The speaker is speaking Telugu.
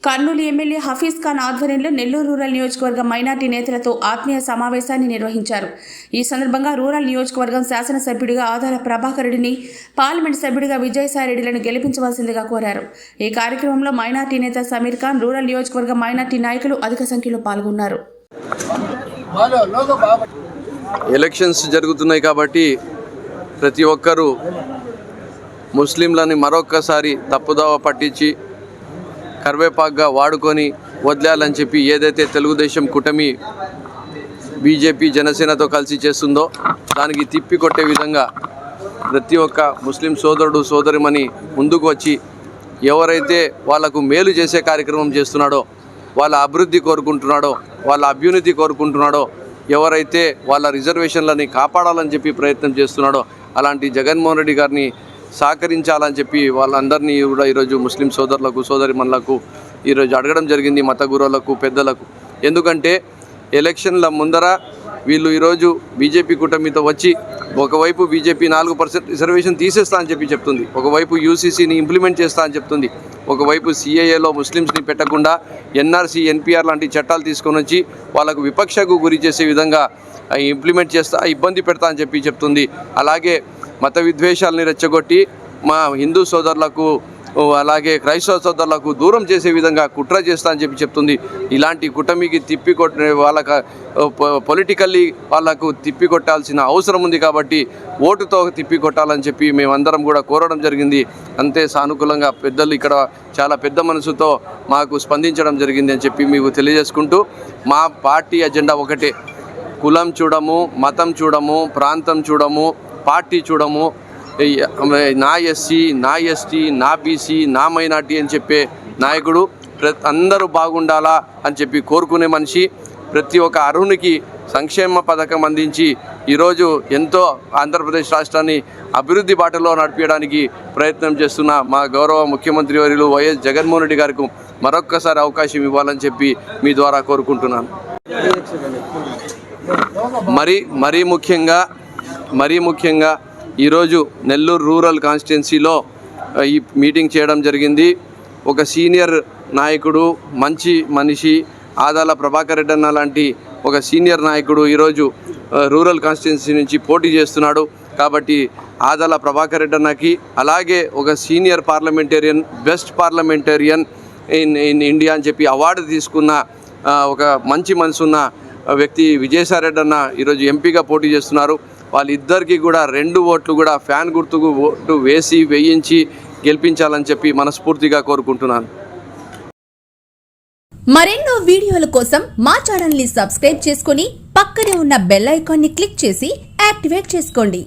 కర్నూలు ఎమ్మెల్యే హఫీజ్ ఖాన్ ఆధ్వర్యంలో నెల్లూరు రూరల్ నియోజకవర్గ మైనార్టీ నేతలతో ఆత్మీయ సమావేశాన్ని నిర్వహించారు. ఈ సందర్భంగా రూరల్ నియోజకవర్గం శాసనసభ్యుడిగా ఆదాల ప్రభాకర్ రెడ్డిని, పార్లమెంట్ సభ్యుడిగా విజయసాయిరెడ్డిలను గెలిపించవలసిందిగా కోరారు. ఈ కార్యక్రమంలో మైనార్టీ నేత సమీర్ ఖాన్, రూరల్ నియోజకవర్గ మైనార్టీ నాయకులు అధిక సంఖ్యలో పాల్గొన్నారు. ఎలక్షన్స్ జరుగుతున్నాయి కాబట్టి ప్రతి ఒక్కరూ ముస్లింలని మరొక్కసారి తప్పుదోవ పట్టించి కర్వేపాగ్గా వాడుకొని వదిలేయాలని చెప్పి ఏదైతే తెలుగుదేశం కూటమి బీజేపీ జనసేనతో కలిసి చేస్తుందో దానికి తిప్పికొట్టే విధంగా ప్రతి ఒక్క ముస్లిం సోదరుడు సోదరిమణి ముందుకు వచ్చి ఎవరైతే వాళ్లకు మేలు చేసే కార్యక్రమం చేస్తున్నాడో, వాళ్ళ అభివృద్ధి కోరుకుంటున్నాడో, వాళ్ళ అభ్యున్నతి కోరుకుంటున్నాడో, ఎవరైతే వాళ్ళ రిజర్వేషన్లని కాపాడాలని చెప్పి ప్రయత్నం చేస్తున్నాడో అలాంటి జగన్మోహన్ రెడ్డి గారిని సహకరించాలని చెప్పి వాళ్ళందరినీ కూడా ఈరోజు ముస్లిం సోదరులకు సోదరిమణులకు ఈరోజు అడగడం జరిగింది, మత గురువులకు పెద్దలకు. ఎందుకంటే ఎలక్షన్ల ముందర వీళ్ళు ఈరోజు బీజేపీ కూటమితో వచ్చి ఒకవైపు బీజేపీ 4% రిజర్వేషన్ తీసేస్తా అని చెప్పి చెప్తుంది, ఒకవైపు యూసీసీని ఇంప్లిమెంట్ చేస్తా అని చెప్తుంది, ఒకవైపు సిఏఏలో ముస్లిమ్స్ని పెట్టకుండా ఎన్ఆర్సీ ఎన్పిఆర్ లాంటి చట్టాలు తీసుకొని వచ్చి వాళ్ళకు విపక్షకు గురి చేసే విధంగా ఇంప్లిమెంట్ చేస్తా, ఇబ్బంది పెడతా అని చెప్పి చెప్తుంది. అలాగే మత విద్వేషాలని రెచ్చగొట్టి మా హిందూ సోదరులకు అలాగే క్రైస్తవ సోదరులకు దూరం చేసే విధంగా కుట్ర చేస్తా అని చెప్పి చెప్తుంది. ఇలాంటి కూటమికి తిప్పికొట్టే వాళ్ళకు పొలిటికల్లీ వాళ్ళకు తిప్పికొట్టాల్సిన అవసరం ఉంది కాబట్టి ఓటుతో తిప్పికొట్టాలని చెప్పి మేమందరం కూడా కోరడం జరిగింది. అంతే సానుకూలంగా పెద్దలు ఇక్కడ చాలా పెద్ద మనసుతో మాకు స్పందించడం జరిగింది అని చెప్పి మీకు తెలియజేసుకుంటూ, మా పార్టీ అజెండా ఒకటే, కులం చూడము, మతం చూడము, ప్రాంతం చూడము, పార్టీ చూడము, నా ఎస్సీ, నా ఎస్టీ, నా బీసీ, నా మైనార్టీ అని చెప్పే నాయకుడు, అందరూ బాగుండాలా అని చెప్పి కోరుకునే మనిషి, ప్రతి ఒక్క అర్హునికి సంక్షేమ పథకం అందించి ఈరోజు ఎంతో ఆంధ్రప్రదేశ్ రాష్ట్రాన్ని అభివృద్ధి బాటలో నడిపించడానికి ప్రయత్నం చేస్తున్న మా గౌరవ ముఖ్యమంత్రి వర్యులు వైఎస్ జగన్మోహన్ రెడ్డి గారికి మరొక్కసారి అవకాశం ఇవ్వాలని చెప్పి మీ ద్వారా కోరుకుంటున్నాను. మరీ ముఖ్యంగా ఈరోజు నెల్లూరు రూరల్ కాన్స్టిట్యున్సీలో ఈ మీటింగ్ చేయడం జరిగింది. ఒక సీనియర్ నాయకుడు, మంచి మనిషి ఆదాల ప్రభాకర్ రెడ్డి అన్న లాంటి ఒక సీనియర్ నాయకుడు ఈరోజు రూరల్ కాన్స్టిట్యున్సీ నుంచి పోటీ చేస్తున్నాడు. కాబట్టి ఆదాల ప్రభాకర్ రెడ్డి అన్నకి, అలాగే ఒక senior parliamentarian, best parliamentarian in India అని చెప్పి అవార్డు తీసుకున్న ఒక మంచి మనసున్న వ్యక్తి విజయసాయిరెడ్డి అన్న ఈరోజు ఎంపీగా పోటీ చేస్తున్నారు. వాళ్ళిద్దరికీ కూడా 2 ఓట్లు కూడా ఫ్యాన్ గుర్తుకు ఓటు వేయించి గెలిపించాలని చెప్పి మనస్ఫూర్తిగా కోరుకుంటున్నాను. మరెన్నో వీడియోల కోసం మా ఛానల్ ని సబ్స్క్రైబ్ చేసుకుని పక్కనే ఉన్న బెల్ ఐకాన్ ని క్లిక్ చేసి యాక్టివేట్ చేసుకోండి.